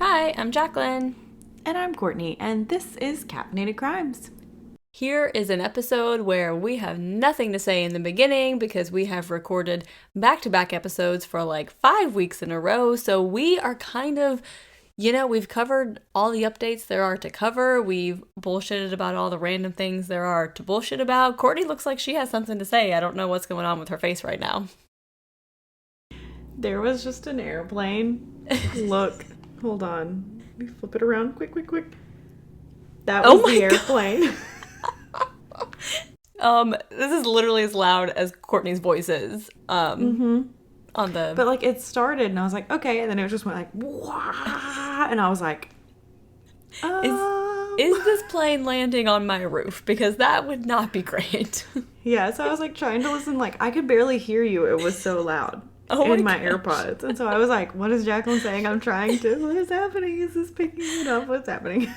Hi, I'm Jacqueline. And I'm Courtney, and this is Caffeinated Crimes. Here is an episode where we have nothing to say in the beginning because we have recorded back-to-back episodes for like 5 weeks in a row. So we are kind of, we've covered all the updates there are to cover. We've bullshitted about all the random things there are to bullshit about. Courtney looks like she has something to say. I don't know what's going on with her face right now. There was just an airplane. Look, hold on. Let me flip it around. Quick. That was the airplane. This is literally as loud as Courtney's voice is. On the... But, like, it started, and I was like, okay, and then it just went, like, wah, and I was like, Is this plane landing on my roof? Because that would not be great. Yeah, so I was, like, trying to listen, like, I could barely hear you. It was so loud in my AirPods. And so I was like, what is Jacqueline saying? I'm trying to, what is happening? Is this picking it up? What's happening?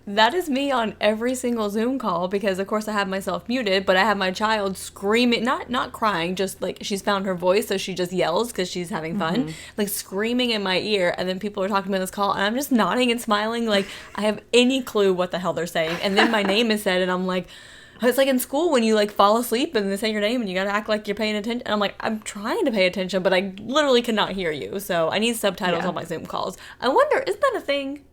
That is me on every single Zoom call because, of course, I have myself muted, but I have my child screaming, not crying, just like she's found her voice, so she just yells because she's having fun, like screaming in my ear, and then people are talking to me on this call, and I'm just nodding and smiling like I have any clue what the hell they're saying, and then my name is said, and I'm like, it's like in school when you like fall asleep and they say your name and you gotta act like you're paying attention, and I'm like, I'm trying to pay attention, but I literally cannot hear you, so I need subtitles on my Zoom calls. I wonder, isn't that a thing?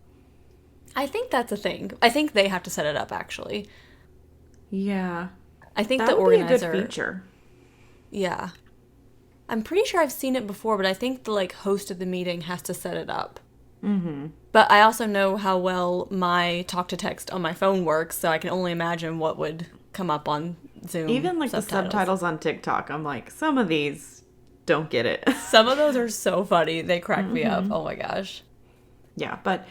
I think that's a thing. I think they have to set it up, actually. Yeah. I think that the would organizer... be a good feature. Yeah. I'm pretty sure I've seen it before, but I think the, like, host of the meeting has to set it up. Mm-hmm. But I also know how well my talk-to-text on my phone works, so I can only imagine what would come up on Zoom. Even, like, the subtitles on TikTok, I'm like, some of these don't get it. Some of those are so funny. They crack me up. Oh, my gosh. Yeah, but...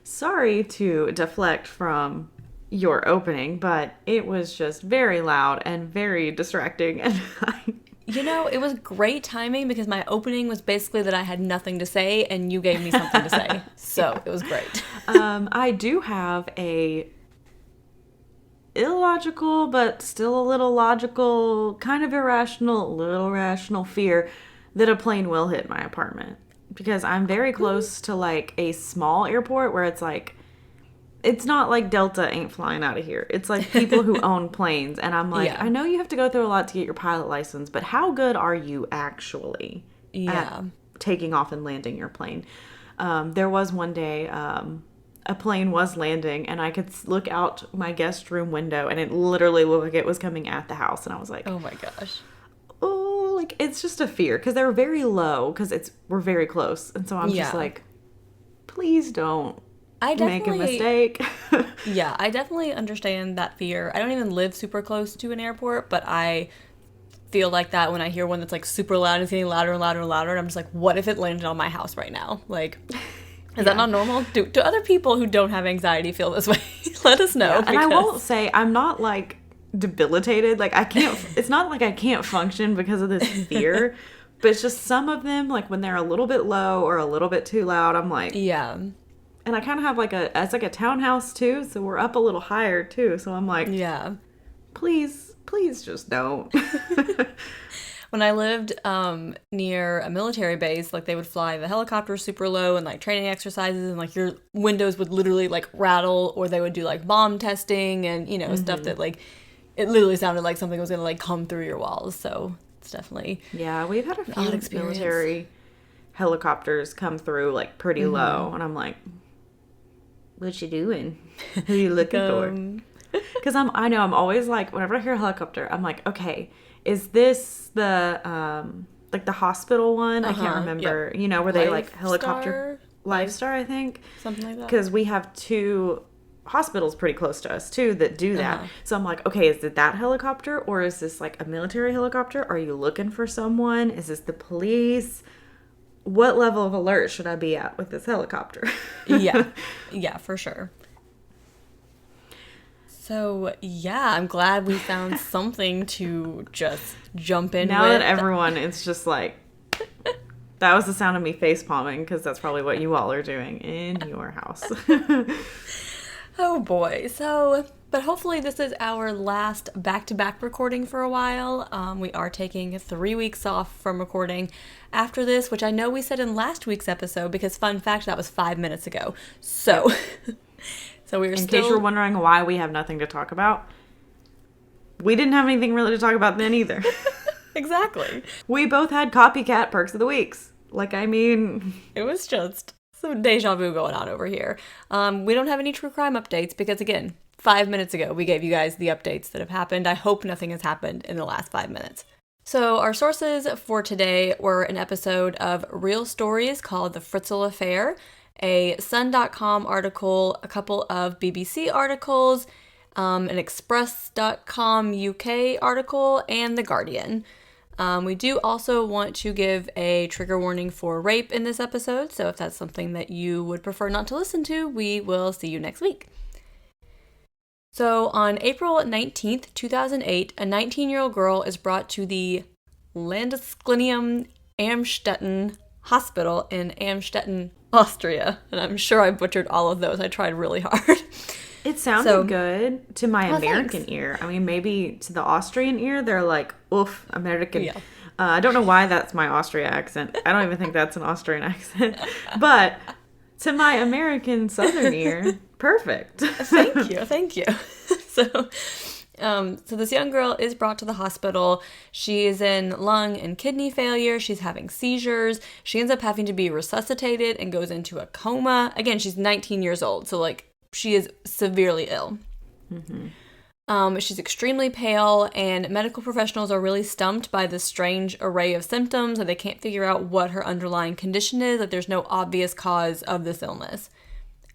Sorry to deflect from your opening, but it was just very loud and very distracting. And it was great timing because my opening was basically that I had nothing to say and you gave me something to say. So it was great. I do have a illogical, but still a little logical, kind of irrational, little rational fear that a plane will hit my apartment. Because I'm very close to, like, a small airport where it's, like, it's not like Delta ain't flying out of here. It's, like, people who own planes. And I'm like, I know you have to go through a lot to get your pilot license, but how good are you actually at taking off and landing your plane? There was one day a plane was landing, and I could look out my guest room window, and it literally looked like it was coming at the house. And I was like, oh, my gosh. Like, it's just a fear because they're very low because we're very close, and so I'm just like, please don't make a mistake. Yeah, I definitely understand that fear. I don't even live super close to an airport, but I feel like that when I hear one that's like super loud and it's getting louder and louder and louder, and I'm just like, what if it landed on my house right now? Like, is that not normal? Do other people who don't have anxiety feel this way? Let us know. And I won't say I'm not like debilitated, like I can't, it's not like I can't function because of this fear, but it's just some of them, like when they're a little bit low or a little bit too loud, I'm like, and I kind of have like it's like a townhouse too, so we're up a little higher too, so I'm like, please just don't. When I lived near a military base, like they would fly the helicopter super low and like training exercises, and like your windows would literally like rattle, or they would do like bomb testing and stuff that like it literally sounded like something was going to, like, come through your walls, so it's definitely... Yeah, we've had a few military helicopters come through, like, pretty low, and I'm like, what you doing? Who are you looking for? Because I know, I'm always like, whenever I hear a helicopter, I'm like, okay, is this the, like, the hospital one? I can't remember, where they, like, helicopter... Lifestar, I think. Something like that. Because we have 2... hospitals pretty close to us too that do that. So I'm like, okay, is it that helicopter, or is this like a military helicopter? Are you looking for someone? Is this the police? What level of alert should I be at with this helicopter? yeah, for sure. So I'm glad we found something to just jump in now with. That everyone, it's just like, that was the sound of me face palming, because that's probably what you all are doing in your house. Oh boy. So But hopefully this is our last back-to-back recording for a while. We are taking 3 weeks off from recording after this, which I know we said in last week's episode, because fun fact, that was 5 minutes ago. So, so we were In case you're wondering why we have nothing to talk about, we didn't have anything really to talk about then either. Exactly. We both had copycat perks of the weeks. It was just some deja vu going on over here. We don't have any true crime updates because, again, 5 minutes ago, we gave you guys the updates that have happened. I hope nothing has happened in the last 5 minutes. So our sources for today were an episode of Real Stories called The Fritzl Affair, a Sun.com article, a couple of BBC articles, an Express.com UK article, and The Guardian. We do also want to give a trigger warning for rape in this episode, so if that's something that you would prefer not to listen to, we will see you next week. So on April 19th, 2008, a 19-year-old girl is brought to the Landesklinikum Amstetten Hospital in Amstetten, Austria. And I'm sure I butchered all of those. I tried really hard. It sounded good to my American thanks. ear. I mean, maybe to the Austrian ear, they're like, oof, American. Yeah. I don't know why that's my Austria accent. I don't even think that's an Austrian accent. But to my American Southern ear, perfect. Thank you. So this young girl is brought to the hospital. She is in lung and kidney failure. She's having seizures. She ends up having to be resuscitated and goes into a coma. Again, she's 19 years old, so she is severely ill. Mm-hmm. She's extremely pale, and medical professionals are really stumped by this strange array of symptoms, and they can't figure out what her underlying condition is. There's no obvious cause of this illness.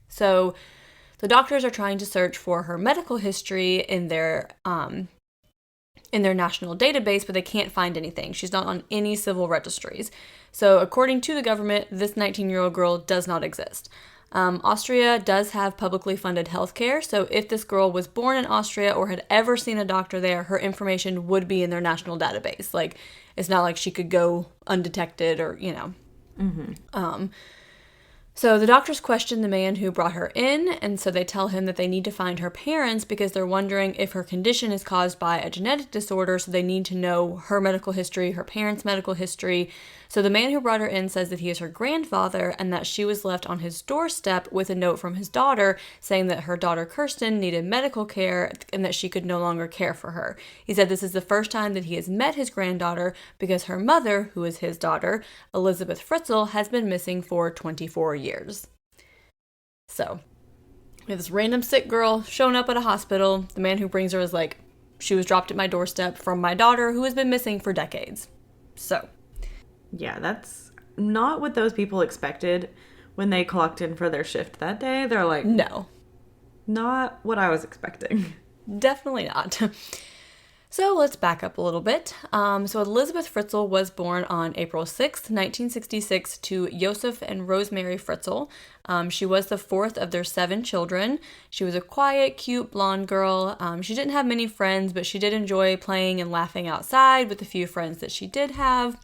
So the doctors are trying to search for her medical history in their national database, but they can't find anything. She's not on any civil registries. So according to the government, this 19-year-old girl does not exist. Austria does have publicly funded healthcare, so if this girl was born in Austria or had ever seen a doctor there, her information would be in their national database. It's not like she could go undetected or, Mm-hmm. So the doctors question the man who brought her in, and so they tell him that they need to find her parents because they're wondering if her condition is caused by a genetic disorder, so they need to know her medical history, her parents' medical history. So the man who brought her in says that he is her grandfather and that she was left on his doorstep with a note from his daughter saying that her daughter Kristin needed medical care and that she could no longer care for her. He said this is the first time that he has met his granddaughter because her mother, who is his daughter, Elisabeth Fritzl, has been missing for 24 years. So, we have this random sick girl showing up at a hospital. The man who brings her is like, she was dropped at my doorstep from my daughter who has been missing for decades. So, yeah, that's not what those people expected when they clocked in for their shift that day. They're like, no, not what I was expecting. Definitely not. So let's back up a little bit. So Elisabeth Fritzl was born on April 6th, 1966 to Josef and Rosemarie Fritzl. She was the fourth of their 7 children. She was a quiet, cute, blonde girl. She didn't have many friends, but she did enjoy playing and laughing outside with the few friends that she did have.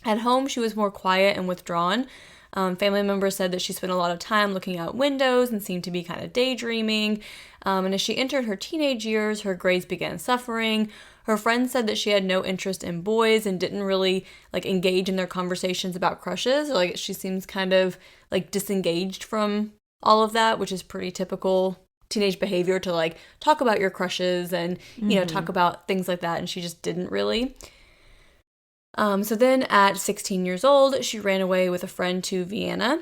At home, she was more quiet and withdrawn. Family members said that she spent a lot of time looking out windows and seemed to be kind of daydreaming. And as she entered her teenage years, her grades began suffering. Her friends said that she had no interest in boys and didn't really engage in their conversations about crushes. She seems kind of disengaged from all of that, which is pretty typical teenage behavior to talk about your crushes and, talk about things like that. And she just didn't really. So then at 16 years old, she ran away with a friend to Vienna.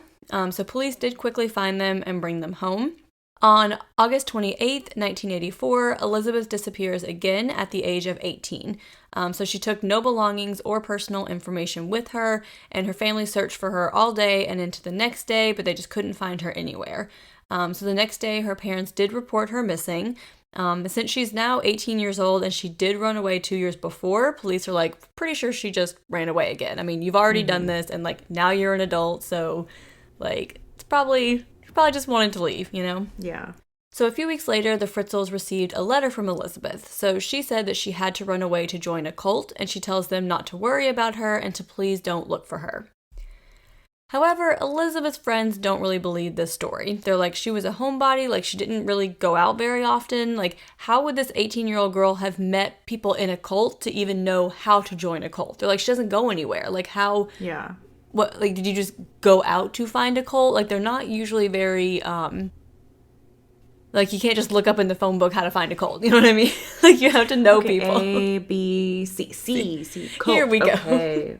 So police did quickly find them and bring them home. On August 28th, 1984, Elisabeth disappears again at the age of 18. So she took no belongings or personal information with her, and her family searched for her all day and into the next day, but they just couldn't find her anywhere. So the next day, her parents did report her missing. Since she's now 18 years old and she did run away 2 years before, police are pretty sure she just ran away again. I mean, you've already done this and now you're an adult, so it's probably just wanted to leave, Yeah. So a few weeks later, the Fritzls received a letter from Elisabeth. So she said that she had to run away to join a cult, and she tells them not to worry about her and to please don't look for her. However, Elisabeth's friends don't really believe this story. They're like, she was a homebody, like she didn't really go out very often. Like, how would this 18-year-old girl have met people in a cult to even know how to join a cult? They're like, she doesn't go anywhere. Like, how... Yeah. What, like, did you just go out to find a cult? Like, they're not usually very, like, you can't just look up in the phone book how to find a cult. You know what I mean? Like, you have to know people. A, B, C, cult. Here we go. Okay.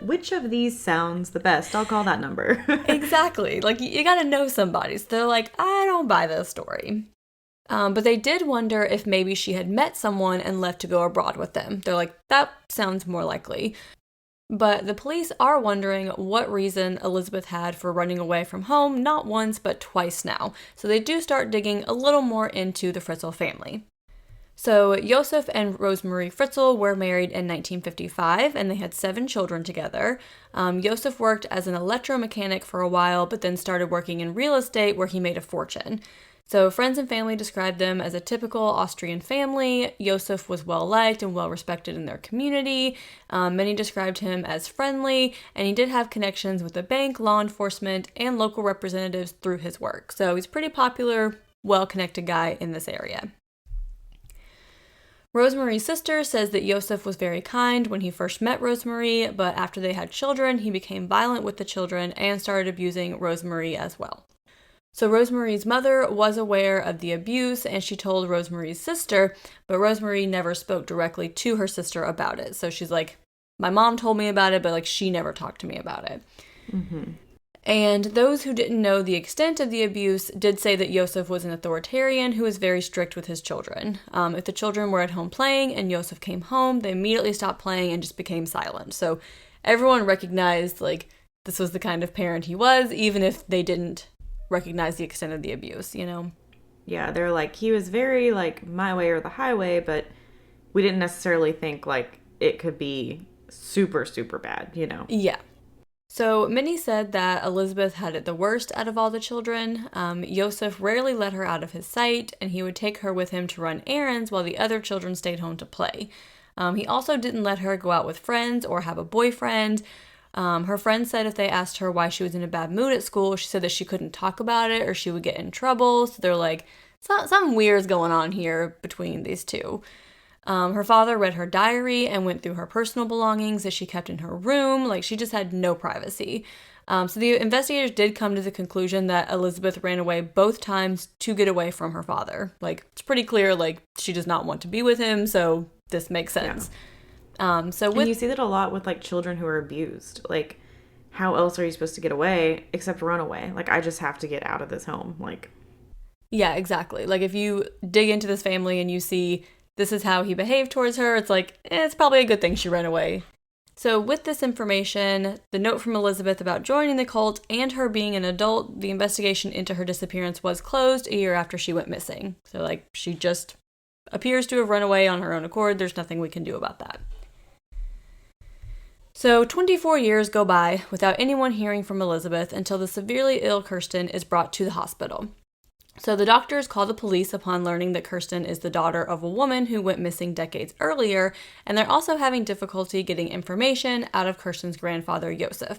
Which of these sounds the best? I'll call that number. Exactly. Like, you gotta know somebody. So they're like, I don't buy this story. But they did wonder if maybe she had met someone and left to go abroad with them. They're like, that sounds more likely. But the police are wondering what reason Elisabeth had for running away from home, not once, but twice now. So they do start digging a little more into the Fritzl family. So Josef and Rosemarie Fritzl were married in 1955, and they had 7 children together. Josef worked as an electromechanic for a while, but then started working in real estate where he made a fortune. So friends and family described them as a typical Austrian family. Josef was well-liked and well-respected in their community. Many described him as friendly, and he did have connections with the bank, law enforcement, and local representatives through his work. So he's a pretty popular, well-connected guy in this area. Rosemarie's sister says that Josef was very kind when he first met Rosemarie, but after they had children, he became violent with the children and started abusing Rosemarie as well. So Rosemarie's mother was aware of the abuse, and she told Rosemarie's sister, but Rosemarie never spoke directly to her sister about it. So she's like, my mom told me about it, but like she never talked to me about it. Mm-hmm. And those who didn't know the extent of the abuse did say that Josef was an authoritarian who was very strict with his children. If the children were at home playing and Josef came home, they immediately stopped playing and just became silent. So everyone recognized like this was the kind of parent he was, even if they didn't recognize the extent of the abuse, you know? Yeah, they're like, he was very like my way or the highway, but we didn't necessarily think like it could be super, super bad, you know? Yeah. So many said that Elisabeth had it the worst out of all the children. Josef rarely let her out of his sight, and he would take her with him to run errands while the other children stayed home to play. He also didn't let her go out with friends or have a boyfriend. Her friends said if they asked her why she was in a bad mood at school, she said that she couldn't talk about it or she would get in trouble. So they're like, something weird's going on here between these two. Her father read her diary and went through her personal belongings that she kept in her room. Like, she just had no privacy. So the investigators did come to the conclusion that Elisabeth ran away both times to get away from her father. Like, it's pretty clear, like, she does not want to be with him, so this makes sense. Yeah. And you see that a lot with, like, children who are abused. Like, how else are you supposed to get away except run away? Like, I just have to get out of this home. Like, yeah, exactly. Like, if you dig into this family and you see this is how he behaved towards her, it's like, it's probably a good thing she ran away. So with this information, the note from Elisabeth about joining the cult, and her being an adult, the investigation into her disappearance was closed a year after she went missing. So, like, she just appears to have run away on her own accord. There's nothing we can do about that. So 24 years go by without anyone hearing from Elisabeth until the severely ill Kristin is brought to the hospital. So the doctors call the police upon learning that Kristin is the daughter of a woman who went missing decades earlier, and they're also having difficulty getting information out of Kristin's grandfather, Josef.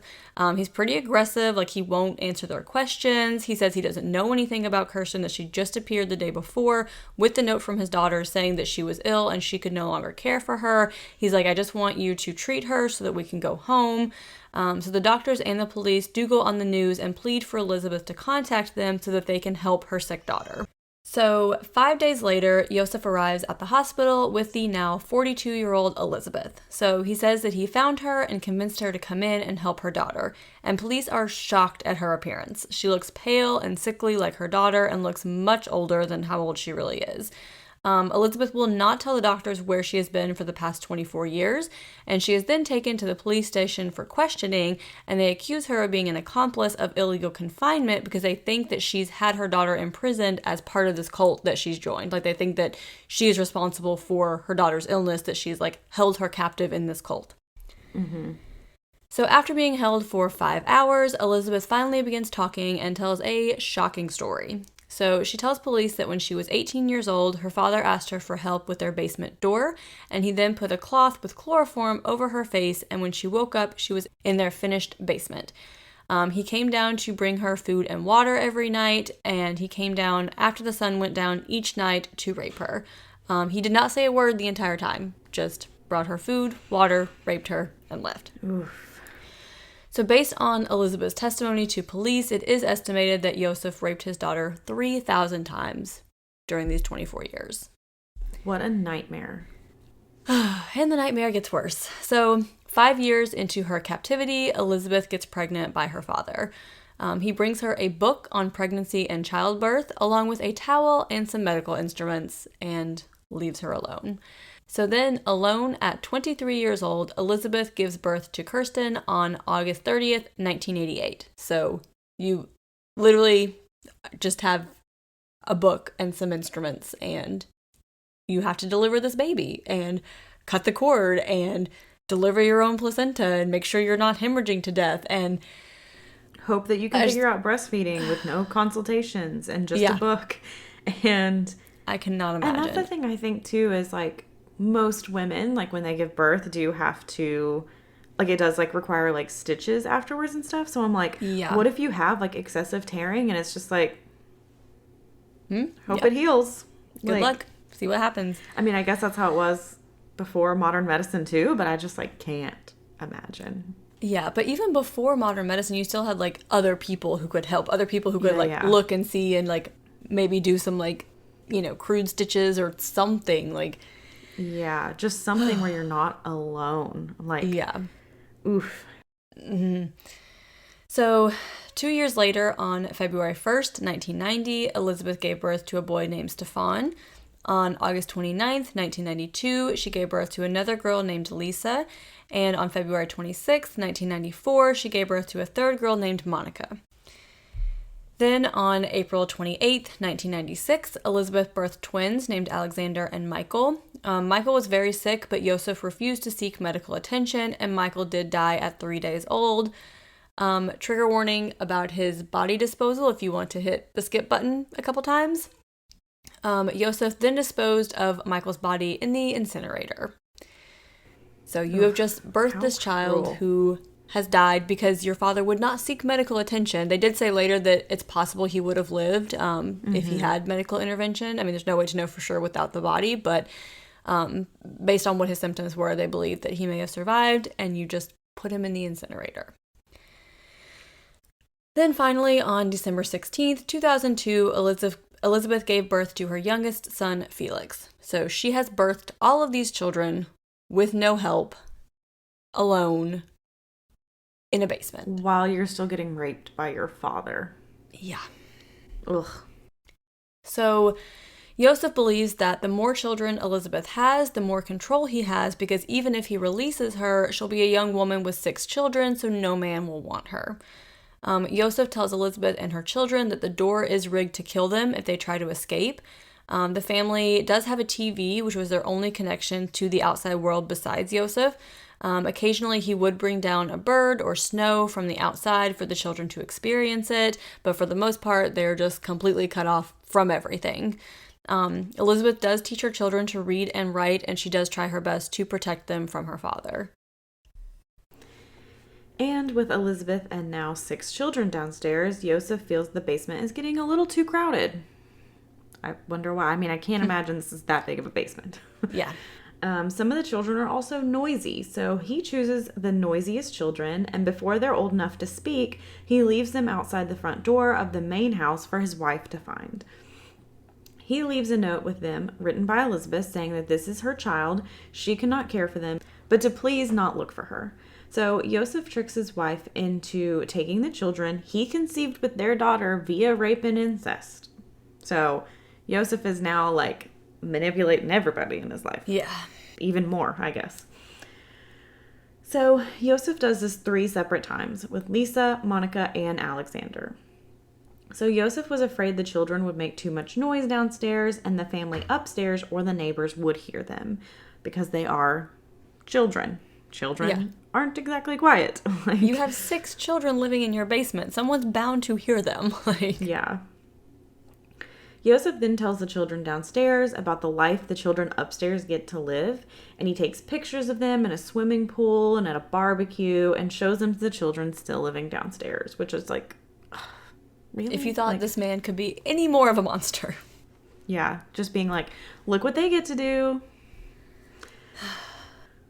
He's pretty aggressive, like he won't answer their questions. He says he doesn't know anything about Kristin, that she just appeared the day before with the note from his daughter saying that she was ill and she could no longer care for her. He's like, I just want you to treat her so that we can go home. So the doctors and the police do go on the news and plead for Elisabeth to contact them so that they can help her sick daughter. So 5 days later, Josef arrives at the hospital with the now 42-year-old Elisabeth. So he says that he found her and convinced her to come in and help her daughter. And police are shocked at her appearance. She looks pale and sickly like her daughter and looks much older than how old she really is. Elisabeth will not tell the doctors where she has been for the past 24 years, and she is then taken to the police station for questioning, and they accuse her of being an accomplice of illegal confinement because they think that she's had her daughter imprisoned as part of this cult that she's joined. Like, they think that she is responsible for her daughter's illness, that she's, like, held her captive in this cult. Mm-hmm. So after being held for 5 hours, Elisabeth finally begins talking and tells a shocking story. So she tells police that when she was 18 years old, her father asked her for help with their basement door, and he then put a cloth with chloroform over her face, and when she woke up, she was in their finished basement. He came down to bring her food and water every night, and he came down after the sun went down each night to rape her. He did not say a word the entire time, just brought her food, water, raped her, and left. Oof. So based on Elisabeth's testimony to police, it is estimated that Josef raped his daughter 3,000 times during these 24 years. What a nightmare. And the nightmare gets worse. So 5 years into her captivity, Elisabeth gets pregnant by her father. He brings her a book on pregnancy and childbirth, along with a towel and some medical instruments, and leaves her alone. So then, alone at 23 years old, Elisabeth gives birth to Kristin on August 30th, 1988. So you literally just have a book and some instruments, and you have to deliver this baby, and cut the cord, and deliver your own placenta, and make sure you're not hemorrhaging to death, and hope that you can figure out breastfeeding with no consultations and just a book. And I cannot imagine. And that's the thing I think too is like most women, like when they give birth, do have to, like it does like require like stitches afterwards and stuff. So I'm like, what if you have like excessive tearing and it's just like, hope it heals. Good luck. See what happens. I mean, I guess that's how it was before modern medicine too, but I just like can't imagine. Yeah, but even before modern medicine, you still had like other people who could help, other people who could look and see and like maybe do some like, you know, crude stitches or something like. Yeah, just something where you're not alone. Like, oof. Mm-hmm. So 2 years later, on February 1st, 1990, Elisabeth gave birth to a boy named Stefan. On August 29th, 1992, she gave birth to another girl named Lisa. And on February 26th, 1994, she gave birth to a third girl named Monica. Then on April 28th, 1996, Elisabeth birthed twins named Alexander and Michael. Michael was very sick, but Josef refused to seek medical attention, and Michael did die at 3 days old. Trigger warning about his body disposal if you want to hit the skip button a couple times. Josef then disposed of Michael's body in the incinerator. So you have just birthed this child who has died because your father would not seek medical attention. They did say later that it's possible he would have lived if he had medical intervention. I mean, there's no way to know for sure without the body, but based on what his symptoms were, they believe that he may have survived, and you just put him in the incinerator. Then finally, on December 16th, 2002, Elisabeth gave birth to her youngest son, Felix. So she has birthed all of these children with no help, alone, in a basement. While you're still getting raped by your father. Yeah. Ugh. So Josef believes that the more children Elisabeth has, the more control he has, because even if he releases her, she'll be a young woman with 6 children, so no man will want her. Josef tells Elisabeth and her children that the door is rigged to kill them if they try to escape. The family does have a TV, which was their only connection to the outside world besides Josef. Occasionally, he would bring down a bird or snow from the outside for the children to experience it, but for the most part, they're just completely cut off from everything. Elisabeth does teach her children to read and write, and she does try her best to protect them from her father. And with Elisabeth and now 6 children downstairs, Josef feels the basement is getting a little too crowded. I wonder why. I mean, I can't imagine this is that big of a basement. Yeah. Some of the children are also noisy, so he chooses the noisiest children, and before they're old enough to speak, he leaves them outside the front door of the main house for his wife to find. He leaves a note with them, written by Elisabeth, saying that this is her child, she cannot care for them, but to please not look for her. So Josef tricks his wife into taking the children he conceived with their daughter via rape and incest. So Josef is now like manipulating everybody in his life. Yeah. Even more, I guess. So Josef does this 3 separate times with Lisa, Monica, and Alexander. So Josef was afraid the children would make too much noise downstairs and the family upstairs or the neighbors would hear them because they are children. Children aren't exactly quiet. You have 6 children living in your basement. Someone's bound to hear them. Yeah. Josef then tells the children downstairs about the life the children upstairs get to live, and he takes pictures of them in a swimming pool and at a barbecue and shows them to the children still living downstairs, which is like, really? If you thought this man could be any more of a monster. Yeah, just being like, look what they get to do.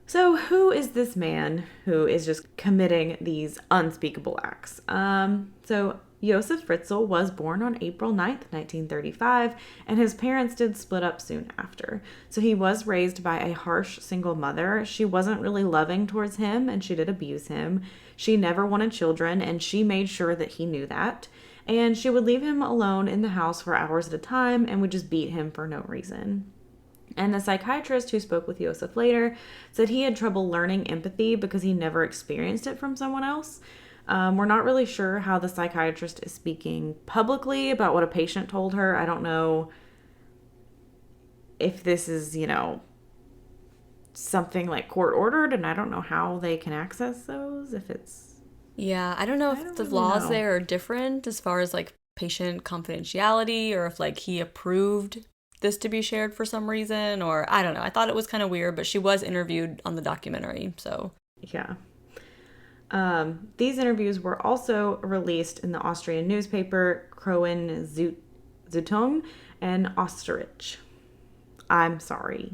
So who is this man who is just committing these unspeakable acts? So Josef Fritzl was born on April 9th, 1935, and his parents did split up soon after. So he was raised by a harsh single mother. She wasn't really loving towards him, and she did abuse him. She never wanted children, and she made sure that he knew that. And she would leave him alone in the house for hours at a time and would just beat him for no reason. And the psychiatrist who spoke with Josef later said he had trouble learning empathy because he never experienced it from someone else. We're not really sure how the psychiatrist is speaking publicly about what a patient told her. I don't know if this is, something like court ordered, and I don't know how they can access those, if it's... Yeah, I don't know if the laws there are different as far as, like, patient confidentiality, or if, like, he approved this to be shared for some reason, or I don't know. I thought it was kind of weird, but she was interviewed on the documentary, so... Yeah. These interviews were also released in the Austrian newspaper Kronen Zeitung and Osterich. I'm sorry.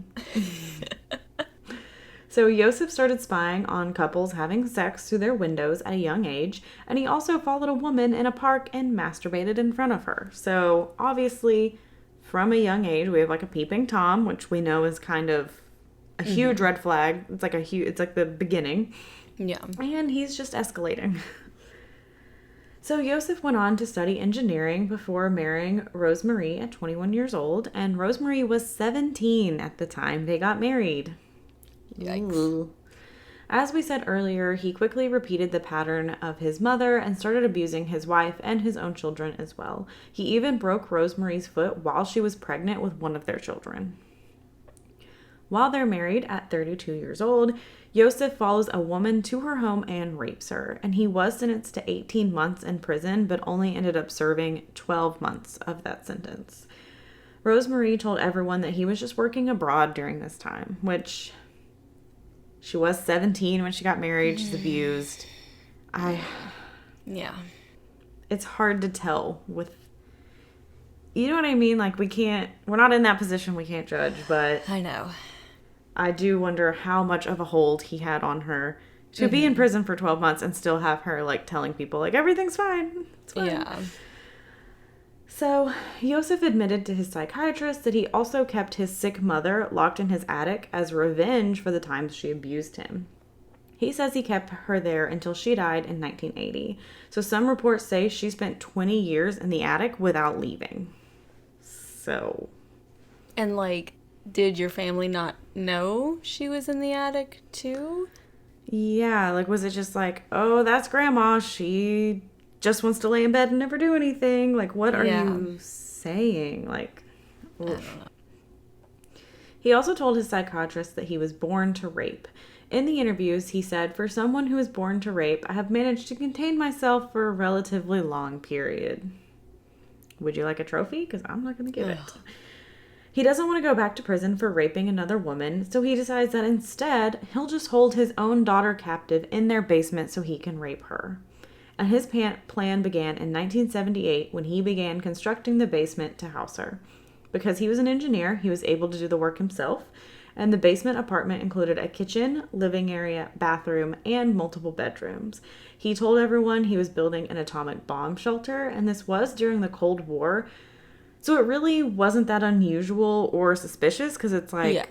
So Josef started spying on couples having sex through their windows at a young age, and he also followed a woman in a park and masturbated in front of her. So obviously, from a young age, we have like a peeping Tom, which we know is kind of a huge red flag. It's like the beginning. Yeah. And he's just escalating. So Josef went on to study engineering before marrying Rosemarie at 21 years old, and Rosemarie was 17 at the time they got married. Yikes. Ooh. As we said earlier, he quickly repeated the pattern of his mother and started abusing his wife and his own children as well. He even broke Rosemarie's foot while she was pregnant with one of their children. While they're married at 32 years old, Josef follows a woman to her home and rapes her, and he was sentenced to 18 months in prison, but only ended up serving 12 months of that sentence. Rosemarie told everyone that he was just working abroad during this time, which she was 17 when she got married. She's abused. Yeah. It's hard to tell with, you know what I mean? Like, we're not in that position, we can't judge, but I know. I do wonder how much of a hold he had on her to be in prison for 12 months and still have her, like, telling people, like, everything's fine. It's fine. Yeah. So, Josef admitted to his psychiatrist that he also kept his sick mother locked in his attic as revenge for the times she abused him. He says he kept her there until she died in 1980. So, some reports say she spent 20 years in the attic without leaving. So... And, like, did your family not know she was in the attic, too? Yeah, like, was it just like, oh, that's Grandma, she just wants to lay in bed and never do anything? Like, what are you saying? Like, I don't know. He also told his psychiatrist that he was born to rape. In the interviews, he said, "For someone who is born to rape, I have managed to contain myself for a relatively long period." Would you like a trophy? Because I'm not going to give it. He doesn't want to go back to prison for raping another woman, so he decides that instead, he'll just hold his own daughter captive in their basement so he can rape her. And his plan began in 1978 when he began constructing the basement to house her. Because he was an engineer, he was able to do the work himself, and the basement apartment included a kitchen, living area, bathroom, and multiple bedrooms. He told everyone he was building an atomic bomb shelter, and this was during the Cold War. So it really wasn't that unusual or suspicious, because it's like,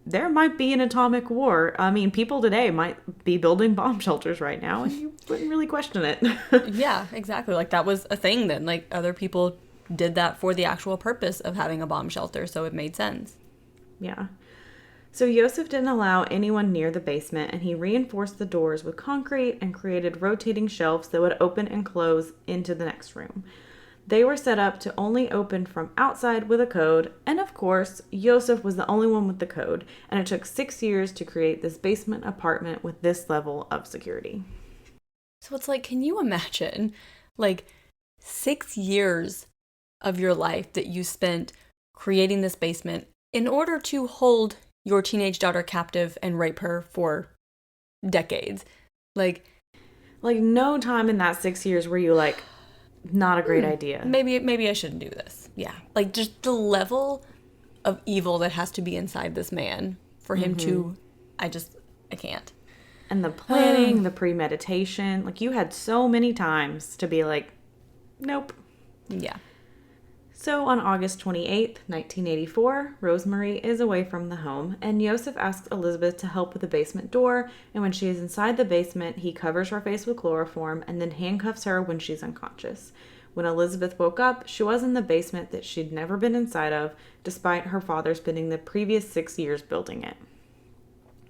there might be an atomic war. I mean, people today might be building bomb shelters right now, and you wouldn't really question it. Yeah, exactly. Like, that was a thing then. Like, other people did that for the actual purpose of having a bomb shelter, so it made sense. Yeah. So Josef didn't allow anyone near the basement, and he reinforced the doors with concrete and created rotating shelves that would open and close into the next room. They were set up to only open from outside with a code, and of course, Josef was the only one with the code, and it took 6 years to create this basement apartment with this level of security. So it's like, can you imagine, like, 6 years of your life that you spent creating this basement in order to hold your teenage daughter captive and rape her for decades. Like no time in that 6 years were you like, not a great idea. Maybe I shouldn't do this. Yeah. Like, just the level of evil that has to be inside this man for him to, I can't. And the planning, the premeditation, like, you had so many times to be like, nope. Yeah. So on August 28th, 1984, Rosemarie is away from the home, and Josef asks Elisabeth to help with the basement door, and when she is inside the basement, he covers her face with chloroform and then handcuffs her when she's unconscious. When Elisabeth woke up, she was in the basement that she'd never been inside of, despite her father spending the previous 6 years building it.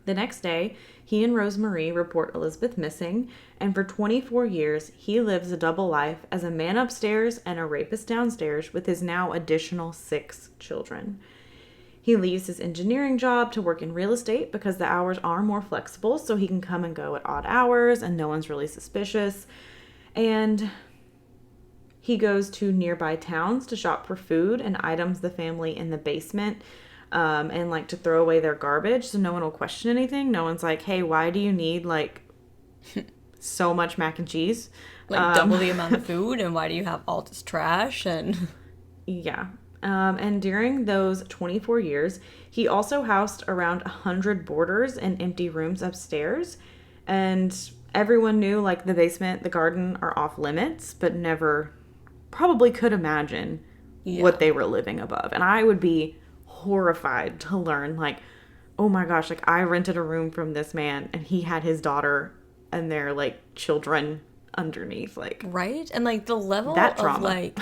The next day, he and Rosemarie report Elisabeth missing, and for 24 years, he lives a double life as a man upstairs and a rapist downstairs with his now additional 6 children. He leaves his engineering job to work in real estate because the hours are more flexible, so he can come and go at odd hours, and no one's really suspicious. And he goes to nearby towns to shop for food and items the family in the basement and like to throw away their garbage so no one will question anything. No one's like, hey, why do you need like so much mac and cheese? Like double the amount of food, and why do you have all this trash? And yeah. And during those 24 years, he also housed around 100 boarders in empty rooms upstairs. And everyone knew like the basement, the garden are off limits, but never probably could imagine what they were living above. And I would be horrified to learn like, oh my gosh, like I rented a room from this man and he had his daughter and their like children underneath, like, right? And like the level that trauma. Of like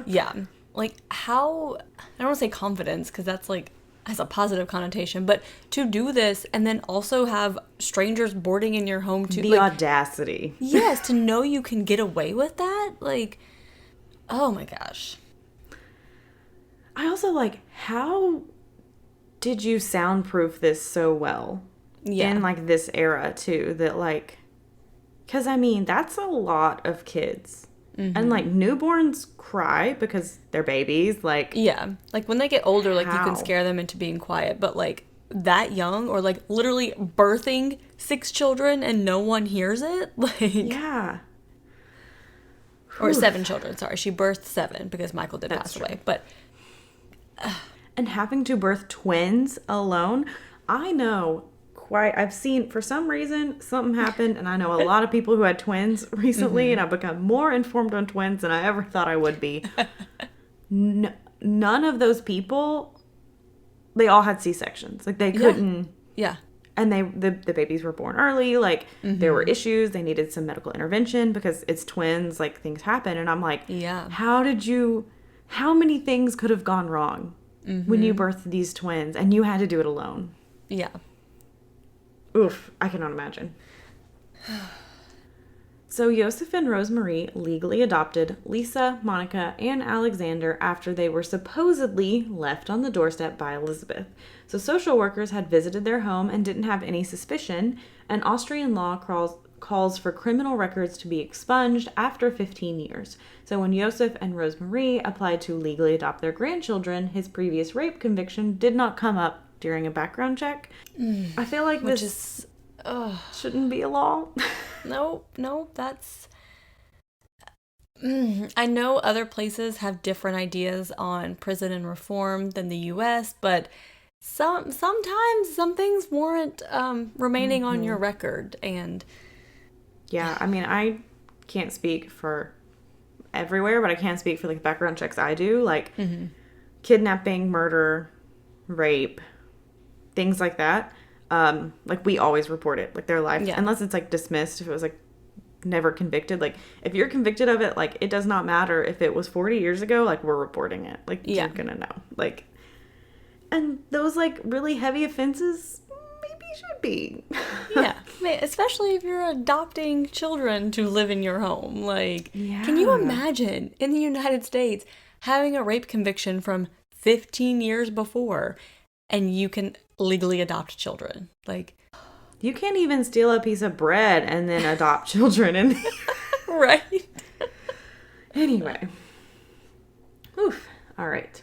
yeah, like how, I don't want to say confidence because that's like has a positive connotation, but to do this and then also have strangers boarding in your home to the like, audacity. Yes, to know you can get away with that, like, oh my gosh. I also like, how did you soundproof this so well? Yeah. In like this era too, that like, because I mean, that's a lot of kids. Mm-hmm. And like newborns cry because they're babies. Like, yeah. Like when they get older, like you can scare them into being quiet. But like that young, or like literally birthing 6 children and no one hears it. Like, yeah. Or 7 children. Sorry. She birthed 7 because Michael did pass away. But and having to birth twins alone, I know I've seen, for some reason, something happened, and I know a lot of people who had twins recently, and I've become more informed on twins than I ever thought I would be. None of those people, they all had C-sections. Like, they couldn't. Yeah. And the babies were born early. Like, there were issues. They needed some medical intervention because it's twins. Like, things happen. And I'm like, yeah. How many things could have gone wrong when you birthed these twins and you had to do it alone? Yeah. Oof, I cannot imagine. So Josef and Rosemarie legally adopted Lisa, Monica, and Alexander after they were supposedly left on the doorstep by Elisabeth. So social workers had visited their home and didn't have any suspicion, and Austrian law calls for criminal records to be expunged after 15 years. So when Josef and Rosemarie applied to legally adopt their grandchildren, his previous rape conviction did not come up during a background check. I feel like this shouldn't be a law. No, that's... I know other places have different ideas on prison and reform than the U.S., but sometimes some things warrant remaining on your record. And yeah, I mean, I can't speak for everywhere, but I can speak for like background checks I do, like kidnapping, murder, rape, things like that. Like we always report it, like their life, unless it's like dismissed. If it was like never convicted, like if you're convicted of it, like it does not matter if it was 40 years ago, like we're reporting it, like you're gonna know, like, and those like really heavy offenses maybe should be. Yeah, especially if you're adopting children to live in your home. Like, can you imagine in the United States having a rape conviction from 15 years before and you can legally adopt children? Like, you can't even steal a piece of bread and then adopt children. And right. Anyway. Whew. All right.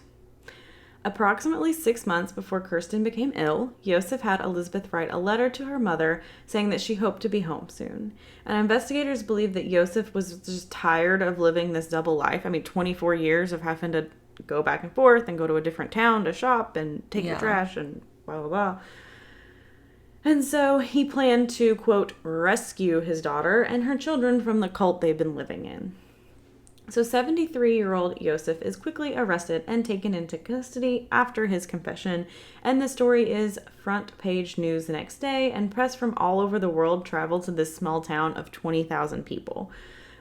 Approximately 6 months before Kristin became ill, Josef had Elisabeth write a letter to her mother saying that she hoped to be home soon. And investigators believe that Josef was just tired of living this double life. I mean, 24 years of having to go back and forth and go to a different town to shop and take your trash and blah, blah, blah. And so he planned to, quote, rescue his daughter and her children from the cult they've been living in. So 73-year-old Josef is quickly arrested and taken into custody after his confession, and the story is front page news the next day, and press from all over the world traveled to this small town of 20,000 people.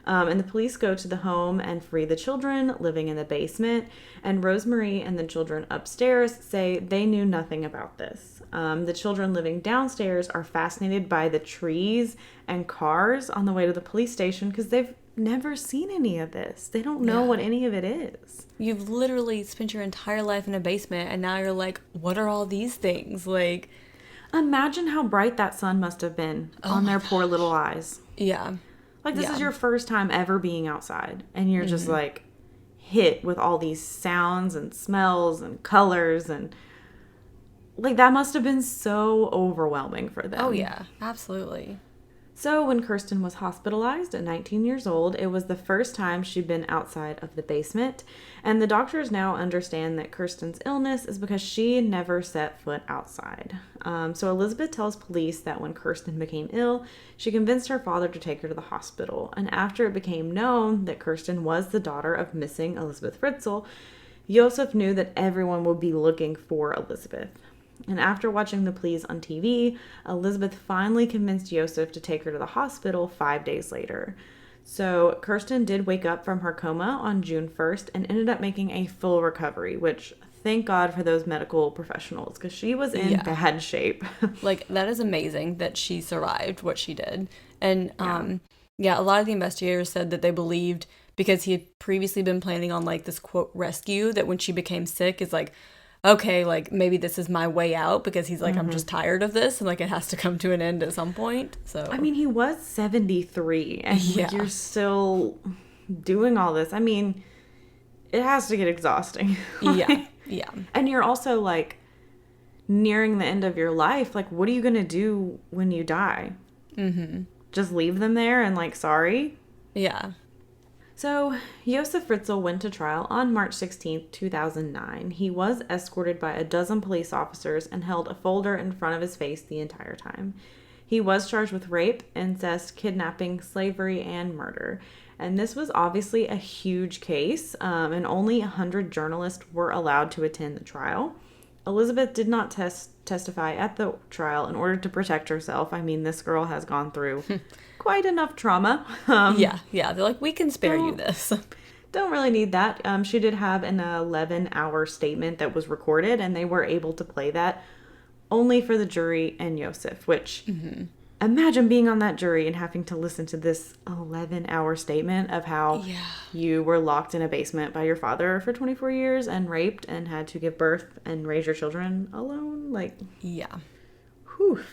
And the police go to the home and free the children living in the basement, and Rosemarie and the children upstairs say they knew nothing about this. The children living downstairs are fascinated by the trees and cars on the way to the police station because they've never seen any of this. They don't know what any of it is. You've literally spent your entire life in a basement, and now you're like, what are all these things? Like, imagine how bright that sun must have been on their poor little eyes. Yeah. Like, this is your first time ever being outside, and you're just, like, hit with all these sounds and smells and colors, and, like, that must have been so overwhelming for them. Oh, yeah. Absolutely. So when Kristin was hospitalized at 19 years old, it was the first time she'd been outside of the basement, and the doctors now understand that Kristin's illness is because she never set foot outside. So Elisabeth tells police that when Kristin became ill, she convinced her father to take her to the hospital, and after it became known that Kristin was the daughter of missing Elisabeth Fritzl, Josef knew that everyone would be looking for Elisabeth. And after watching the police on TV, Elisabeth finally convinced Josef to take her to the hospital 5 days later. So Kristin did wake up from her coma on June 1st and ended up making a full recovery, which thank God for those medical professionals because she was in bad shape. Like, that is amazing that she survived what she did. And a lot of the investigators said that they believed because he had previously been planning on like this quote rescue, that when she became sick is like, okay, like, maybe this is my way out because he's like, I'm just tired of this and, like, it has to come to an end at some point, so. I mean, he was 73 and like, you're still doing all this. I mean, it has to get exhausting. Yeah. And you're also, like, nearing the end of your life. Like, what are you going to do when you die? Just leave them there and, like, sorry? Yeah. So, Josef Fritzl went to trial on March 16, 2009. He was escorted by a dozen police officers and held a folder in front of his face the entire time. He was charged with rape, incest, kidnapping, slavery, and murder. And this was obviously a huge case, and only 100 journalists were allowed to attend the trial. Elisabeth did not testify at the trial in order to protect herself. I mean, this girl has gone through quite enough trauma. Yeah. They're like, we can spare you this. Don't really need that. She did have an 11-hour statement that was recorded, and they were able to play that only for the jury and Josef, which imagine being on that jury and having to listen to this 11-hour statement of how you were locked in a basement by your father for 24 years and raped and had to give birth and raise your children alone. Like, whew.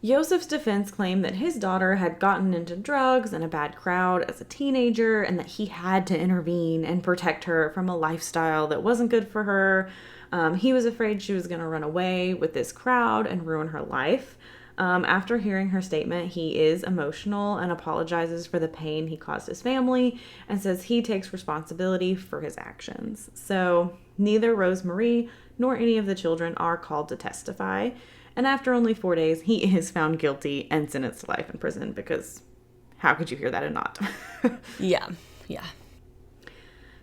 Josef's defense claimed that his daughter had gotten into drugs and a bad crowd as a teenager and that he had to intervene and protect her from a lifestyle that wasn't good for her. He was afraid she was going to run away with this crowd and ruin her life. After hearing her statement, he is emotional and apologizes for the pain he caused his family and says he takes responsibility for his actions. So neither Rosemarie nor any of the children are called to testify. And after only 4 days, he is found guilty and sentenced to life in prison because how could you hear that and not? Yeah.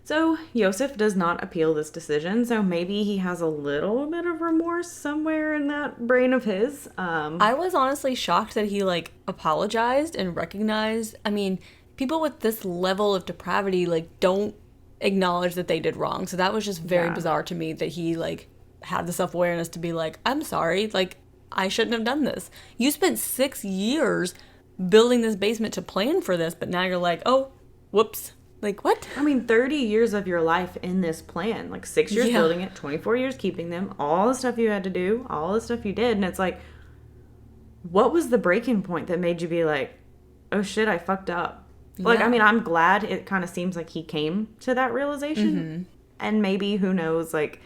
So Josef does not appeal this decision, so maybe he has a little bit of remorse somewhere in that brain of his. I was honestly shocked that he, like, apologized and recognized. I mean, people with this level of depravity, like, don't acknowledge that they did wrong. So that was just very bizarre to me that he, like, had the self-awareness to be like, I'm sorry, like, I shouldn't have done this. You spent 6 years building this basement to plan for this, but now you're like, oh, whoops. Like, what? I mean, 30 years of your life in this plan. Like, 6 years building it, 24 years keeping them, all the stuff you had to do, all the stuff you did. And it's like, what was the breaking point that made you be like, oh, shit, I fucked up? Like, I mean, I'm glad it kind of seems like he came to that realization. And maybe, who knows, like,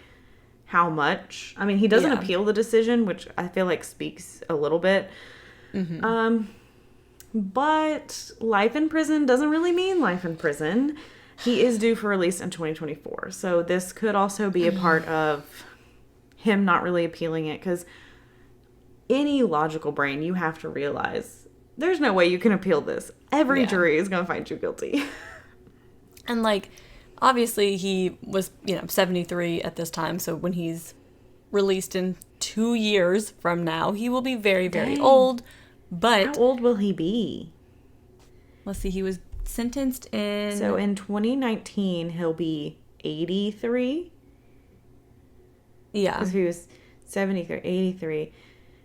how much. I mean, he doesn't appeal the decision, which I feel like speaks a little bit. But life in prison doesn't really mean life in prison. He is due for release in 2024. So this could also be a part of him not really appealing it, because any logical brain, you have to realize there's no way you can appeal this. Every jury is going to find you guilty. And, like, obviously he was, 73 at this time. So when he's released in 2 years from now, he will be very, very old. But how old will he be? Let's see. He was sentenced in... So in 2019, he'll be 83. Yeah. Because he was 73, 83.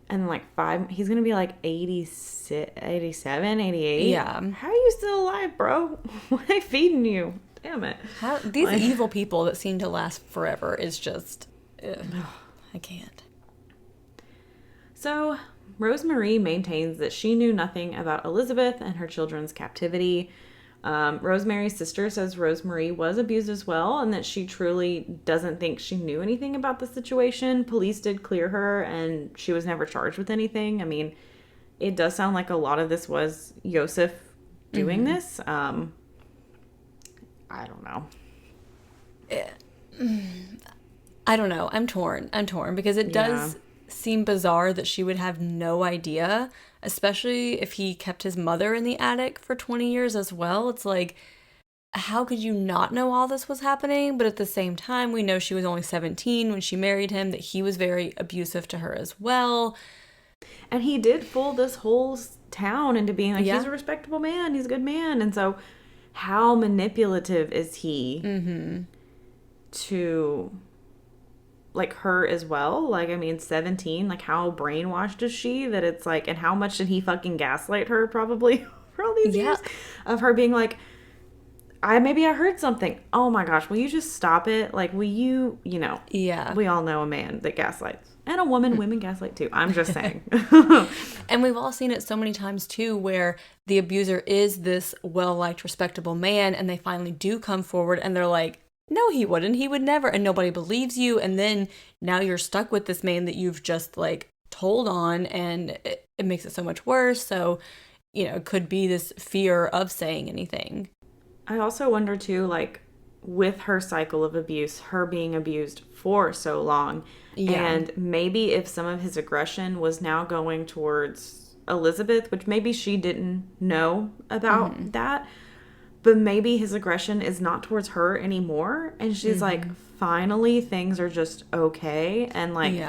And like he's going to be like 86, 87, 88. Yeah. How are you still alive, bro? Why are they feeding you? Damn it. These evil people that seem to last forever is just... I can't. So Rosemarie maintains that she knew nothing about Elisabeth and her children's captivity. Rosemarie's sister says Rosemarie was abused as well, and that she truly doesn't think she knew anything about the situation. Police did clear her, and she was never charged with anything. I mean, it does sound like a lot of this was Joseph doing this. I don't know. I don't know. I'm torn because it does seem bizarre that she would have no idea, especially if he kept his mother in the attic for 20 years as well. It's like, how could you not know all this was happening? But at the same time, we know she was only 17 when she married him, that he was very abusive to her as well. And he did fool this whole town into being like, he's a respectable man, he's a good man. And so how manipulative is he to... like her as well? Like, I mean, 17, like how brainwashed is she that it's like, and how much did he fucking gaslight her probably for all these years of her being like, I heard something. Oh my gosh, will you just stop it? Like, will you, we all know a man that gaslights, and a women gaslight too. I'm just saying. And we've all seen it so many times too, where the abuser is this well-liked, respectable man, and they finally do come forward and they're like, no, he wouldn't. He would never. And nobody believes you. And then now you're stuck with this man that you've just like told on, and it makes it so much worse. So, it could be this fear of saying anything. I also wonder too, like, with her cycle of abuse, her being abused for so long, and maybe if some of his aggression was now going towards Elisabeth, which maybe she didn't know about that. But maybe his aggression is not towards her anymore. And she's like, finally, things are just okay. And like,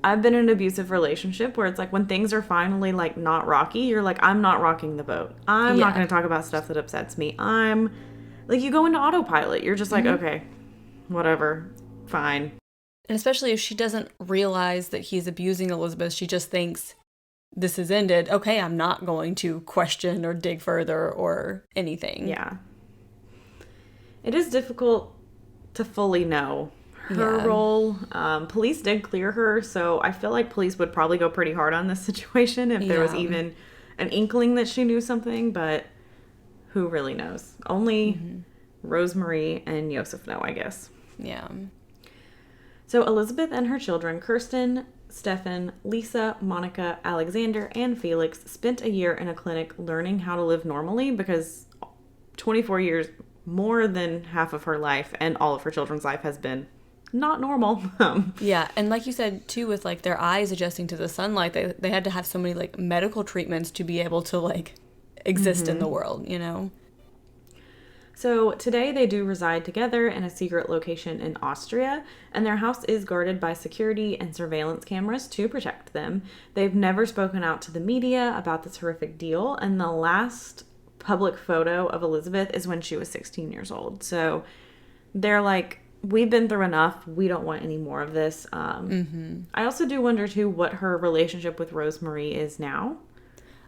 I've been in an abusive relationship where it's like, when things are finally like not rocky, you're like, I'm not rocking the boat. I'm not going to talk about stuff that upsets me. I'm like, you go into autopilot. You're just like, okay, whatever, fine. And especially if she doesn't realize that he's abusing Elisabeth, she just thinks, this is ended. Okay, I'm not going to question or dig further or anything. Yeah. It is difficult to fully know her role. Police did clear her, so I feel like police would probably go pretty hard on this situation if there was even an inkling that she knew something, but who really knows? Only Rosemarie and Joseph know, I guess. Yeah. So Elisabeth and her children, Kristin, Stefan, Lisa, Monica, Alexander, and Felix, spent a year in a clinic learning how to live normally, because 24 years, more than half of her life and all of her children's life, has been not normal. Yeah, and like you said too, with like their eyes adjusting to the sunlight, they had to have so many like medical treatments to be able to like exist in the world, So today they do reside together in a secret location in Austria, and their house is guarded by security and surveillance cameras to protect them. They've never spoken out to the media about this horrific deal, and the last public photo of Elisabeth is when she was 16 years old. So they're like, we've been through enough. We don't want any more of this. I also do wonder too what her relationship with Rosemarie is now.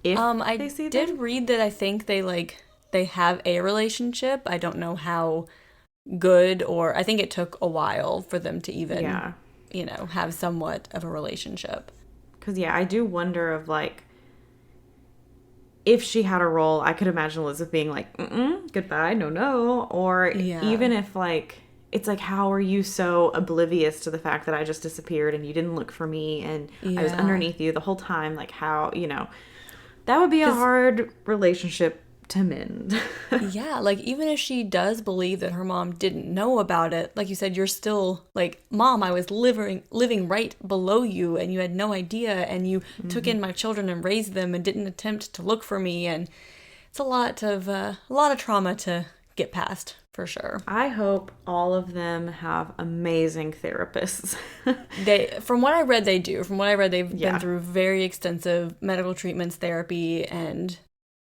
If I they see did them. read that I think they have a relationship. I don't know how good, or I think it took a while for them to even, have somewhat of a relationship. Because, I do wonder of, like, if she had a role, I could imagine Elizabeth being like, goodbye, no. Or even if, like, it's like, how are you so oblivious to the fact that I just disappeared and you didn't look for me and I was underneath you the whole time? Like, how, that would be a hard relationship to mend. Yeah, like even if she does believe that her mom didn't know about it, like you said, you're still like, Mom, I was living right below you and you had no idea, and you took in my children and raised them and didn't attempt to look for me, and it's a lot of trauma to get past, for sure. I hope all of them have amazing therapists. From what I read, they do. From what I read, they've been through very extensive medical treatments, therapy, and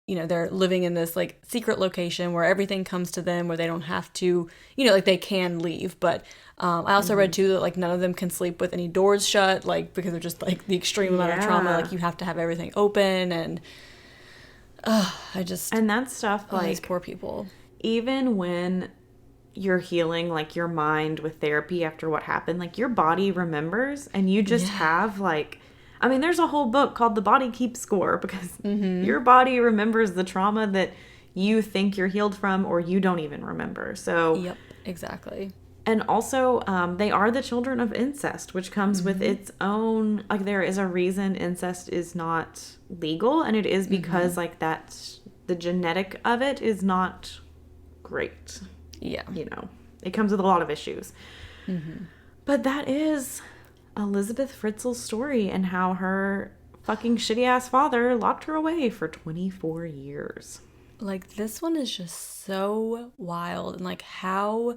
they're living in this like secret location where everything comes to them, where they don't have to, like they can leave. But I also read too that like none of them can sleep with any doors shut, like because of just like the extreme amount of trauma. Like you have to have everything open, and and that stuff, like these poor people. Even when you're healing, like your mind with therapy after what happened, like your body remembers, and you just have like, I mean, there's a whole book called The Body Keeps Score, because your body remembers the trauma that you think you're healed from or you don't even remember. So yep, exactly. And also, they are the children of incest, which comes with its own, like, there is a reason incest is not legal, and it is because, like, the genetic of it is not great. Yeah. It comes with a lot of issues. But that is Elisabeth Fritzl's story, and how her fucking shitty-ass father locked her away for 24 years. Like, this one is just so wild, and, like, how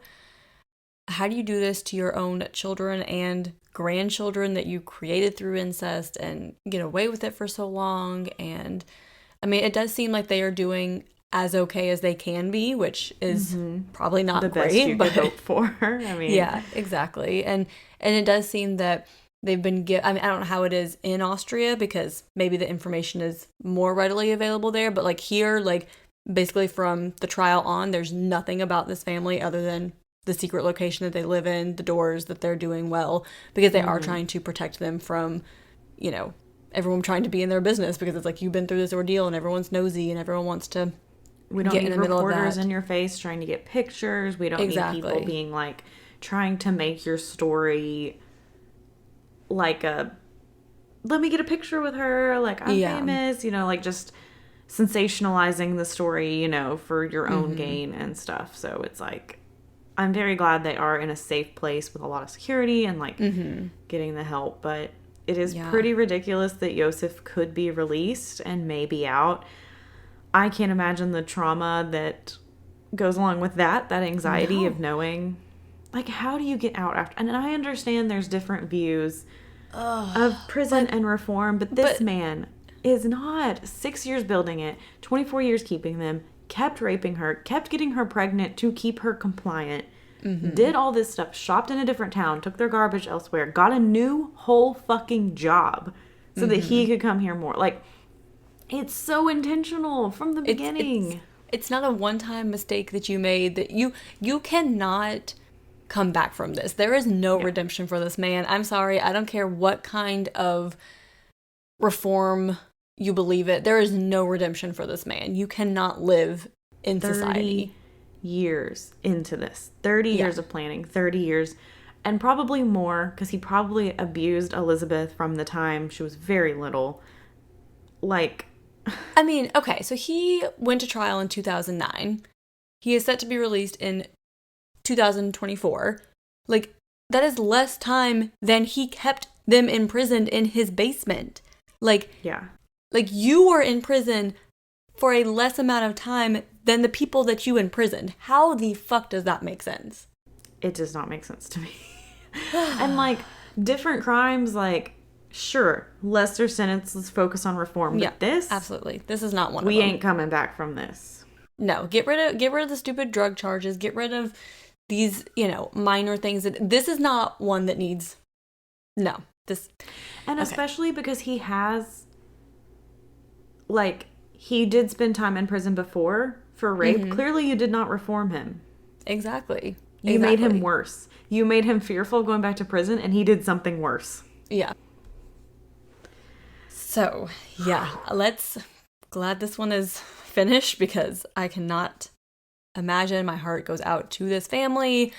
do you do this to your own children and grandchildren that you created through incest and get away with it for so long? And I mean, it does seem like they are doing as okay as they can be, which is probably not the great, best you could hope for. I mean, yeah, exactly. And it does seem that they've been I mean, I don't know how it is in Austria, because maybe the information is more readily available there, but like here, like basically from the trial on, there's nothing about this family other than the secret location that they live in, the doors, that they're doing well, because they are trying to protect them from, everyone trying to be in their business, because it's like, you've been through this ordeal and everyone's nosy and everyone wants to we don't get need in the middle of reporters that. In your face trying to get pictures. We don't need people being like trying to make your story like let me get a picture with her, like I'm famous, like just sensationalizing the story, for your own gain and stuff. So it's like, I'm very glad they are in a safe place with a lot of security and like getting the help. But it is pretty ridiculous that Josef could be released and may be out. I can't imagine the trauma that goes along with that anxiety of knowing, like, how do you get out after? And I understand there's different views of prison and reform, but this man is not 6 years building it, 24 years keeping them, kept raping her, kept getting her pregnant to keep her compliant, did all this stuff, shopped in a different town, took their garbage elsewhere, got a new whole fucking job so that he could come here more. Like, it's so intentional from the beginning. It's not a one-time mistake that you made, that you cannot come back from this. There is no redemption for this man. I'm sorry. I don't care what kind of reform you believe it. There is no redemption for this man. You cannot live in society. 30 years into this. 30 years of planning. 30 years. And probably more, because he probably abused Elisabeth from the time she was very little. Like, I mean, okay, so he went to trial in 2009. He is set to be released in 2024. Like, that is less time than he kept them imprisoned in his basement. Like, like, you were in prison for a less amount of time than the people that you imprisoned. How the fuck does that make sense? It does not make sense to me. And, like, different crimes, like, sure, lesser sentence, let's focus on reform. But this, absolutely. This is not one of them. We ain't coming back from this. No, get rid of the stupid drug charges. Get rid of these, minor things. This is not one that needs. No, this. And especially because he has, like, he did spend time in prison before for rape. Clearly, you did not reform him. Exactly. You made him worse. You made him fearful going back to prison, and he did something worse. Yeah. So, glad this one is finished, because I cannot imagine. My heart goes out to this family.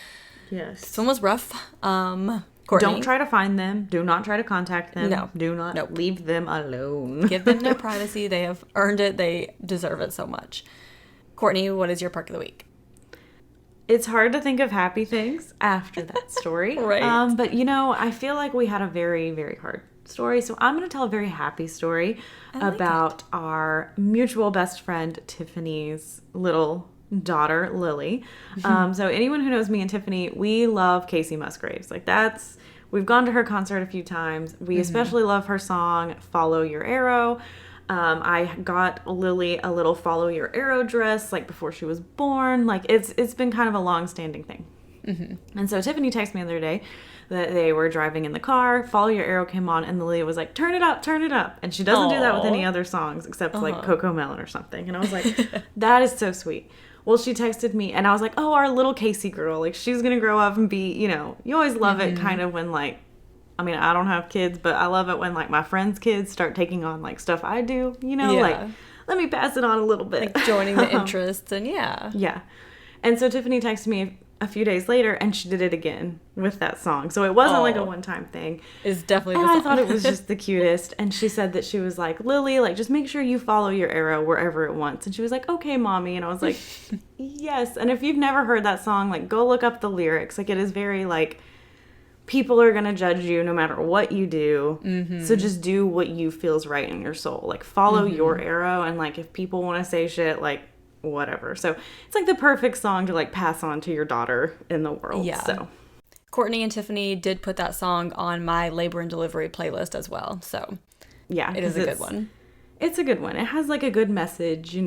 Yes. This one was rough. Courtney. Don't try to find them. Do not try to contact them. No. Do not Nope. leave them alone. Give them their privacy. They have earned it. They deserve it so much. Courtney, what is your perk of the week? It's hard to think of happy things after that story. Right. But, I feel like we had a very, very hard story. So I'm going to tell a very happy story about our mutual best friend, Tiffany's little daughter, Lily. So anyone who knows me and Tiffany, we love Casey Musgraves. We've gone to her concert a few times. We especially love her song, Follow Your Arrow. I got Lily a little Follow Your Arrow dress, before she was born. It's been kind of a long-standing thing. And so Tiffany texted me the other day that they were driving in the car, Follow Your Arrow came on, and Lily was like, turn it up. And she doesn't do that with any other songs except Coco Melon or something. And I was like, that is so sweet. Well, she texted me, and I was like, oh, our little Casey girl. She's going to grow up and be, you always love it kind of when, I don't have kids, but I love it when, my friends' kids start taking on, stuff I do, let me pass it on a little bit. Joining the interests, and yeah. Yeah. And so Tiffany texted me a few days later, and she did it again with that song. So it wasn't, a one-time thing. It's definitely and the song. I thought it was just the cutest. And she said that she was like, Lily, just make sure you follow your arrow wherever it wants. And she was like, okay, mommy. And I was like, yes. And if you've never heard that song, go look up the lyrics. It is very, people are going to judge you no matter what you do. So just do what you feels right in your soul. Follow your arrow. And, if people want to say shit, whatever. So it's, the perfect song to, pass on to your daughter in the world. Yeah. So Courtney and Tiffany did put that song on my labor and delivery playlist as well. So yeah, it is a good one. It's a good one. It has, a good message,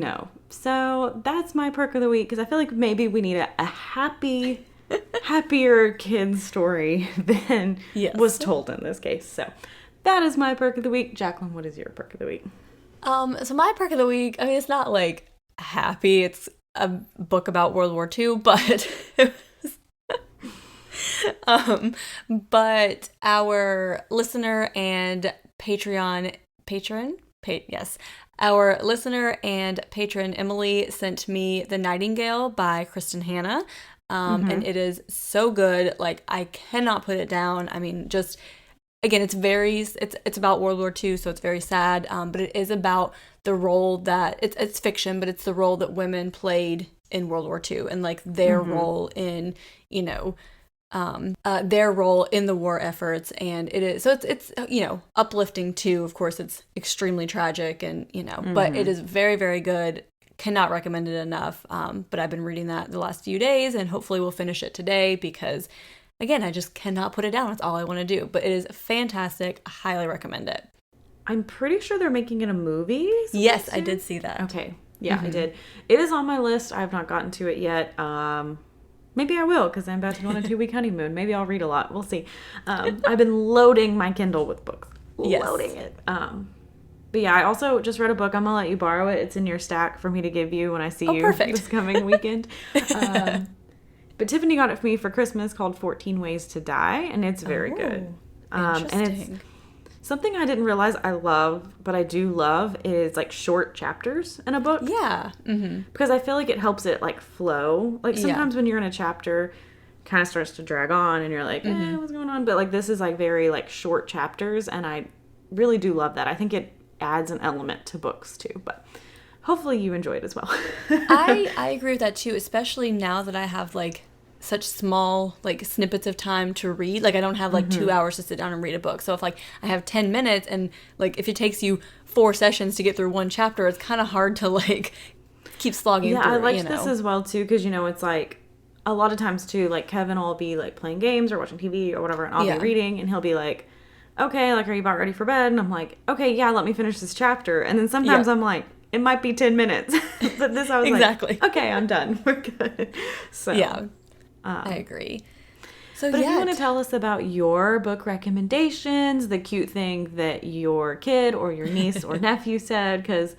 So that's my perk of the week, because I feel like maybe we need a happier kid story than was told in this case. So that is my perk of the week. Jacqueline, what is your perk of the week? So my perk of the week, it's not happy. It's a book about World War II, but but our listener and our listener and patron Emily sent me The Nightingale by Kristin Hannah. And it is so good. I cannot put it down. Just again, it's about World War II, so it's very sad. But it is about the role that it's fiction, but it's the role that women played in World War II and their role in, their role in the war efforts. And it is, so it's uplifting too. Of course, it's extremely tragic and, but it is very, very good. Cannot recommend it enough. But I've been reading that the last few days, and hopefully we'll finish it today because, again, I just cannot put it down. That's all I want to do. But it is fantastic. I highly recommend it. I'm pretty sure they're making it a movie. Yes, I did see that. Okay. Yeah, I did. It is on my list. I have not gotten to it yet. Maybe I will, because I'm about to go on a 2-week honeymoon. Maybe I'll read a lot. We'll see. I've been loading my Kindle with books. Loading it. But yeah, I also just read a book. I'm going to let you borrow it. It's in your stack for me to give you when I see you this coming weekend. But Tiffany got it for me for Christmas called 14 Ways to Die, and it's very good. And it's something I didn't realize I love, but I do love, is short chapters in a book. Yeah. Because I feel like it helps it flow. Sometimes when you're in a chapter, kind of starts to drag on, and you're like, what's going on? But this is very short chapters, and I really do love that. I think it adds an element to books too, but hopefully you enjoy it as well. I agree with that too, especially now that I have such small snippets of time to read. I don't have 2 hours to sit down and read a book. So if I have 10 minutes and if it takes you 4 sessions to get through one chapter, it's kind of hard to keep slogging through. Yeah, I liked this as well too, because it's a lot of times too, Kevin will be playing games or watching TV or whatever, and I'll be reading, and he'll be like, okay, are you about ready for bed? And I'm like, okay, yeah, let me finish this chapter. And then sometimes I'm like, it might be 10 minutes. But this I was exactly. Okay, I'm done. We're good. So yeah, I agree. So but if you want to tell us about your book recommendations, the cute thing that your kid or your niece or nephew said, because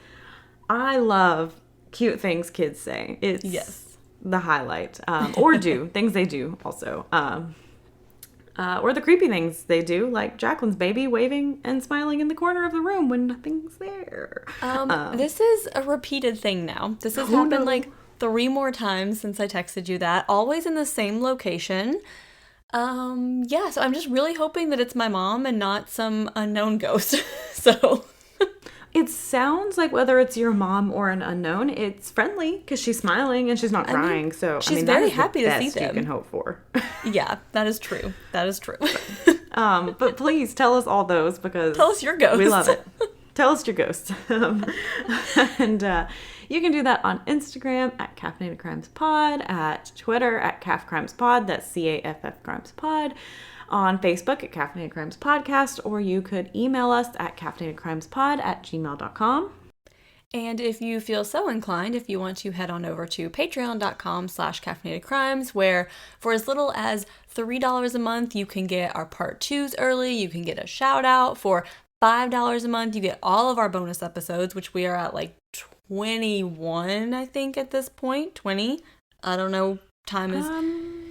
I love cute things kids say. It's the highlight. Or do. Things they do also. Or the creepy things they do, like Jacqueline's baby waving and smiling in the corner of the room when nothing's there. This is a repeated thing now. This has happened 3 more times since I texted you that, always in the same location. Yeah, so I'm just really hoping that it's my mom and not some unknown ghost. So it sounds like whether it's your mom or an unknown, it's friendly because she's smiling and she's not crying. She's very happy to see them. You can hope for. Yeah, that is true. That is true. But please tell us all those because tell us your ghosts. We love it. Tell us your ghosts. And you can do that on Instagram at Caffeinated Crimes Pod, at Twitter at Caff Crimes Pod, that's CAFF Crimes Pod, on Facebook at Caffeinated Crimes Podcast, or you could email us at caffeinatedcrimespod@gmail.com. And if you feel so inclined, if you want to head on over to patreon.com/caffeinatedcrimes, where for as little as $3 a month, you can get our part 2s early, you can get a shout out. For $5 a month, you get all of our bonus episodes, which we are at like 21, I think, at this point. 20? I don't know. Time is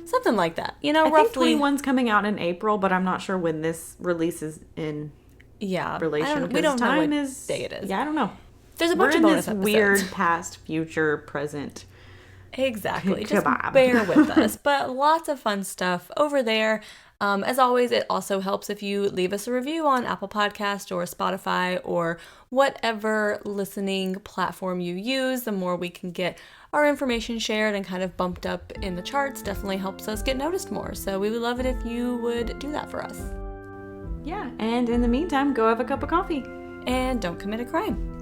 something like that. You know, I roughly. think 21's coming out in April, but I'm not sure when this releases in relation. We don't know what is, day it is. Yeah, I don't know. There's a bunch of bonus episodes. Weird past, future, present. Exactly. Just bear with us. But lots of fun stuff over there. As always, it also helps if you leave us a review on Apple Podcast or Spotify or whatever listening platform you use. The more we can get our information shared and kind of bumped up in the charts definitely helps us get noticed more. So we would love it if you would do that for us. Yeah, and in the meantime, go have a cup of coffee. And don't commit a crime.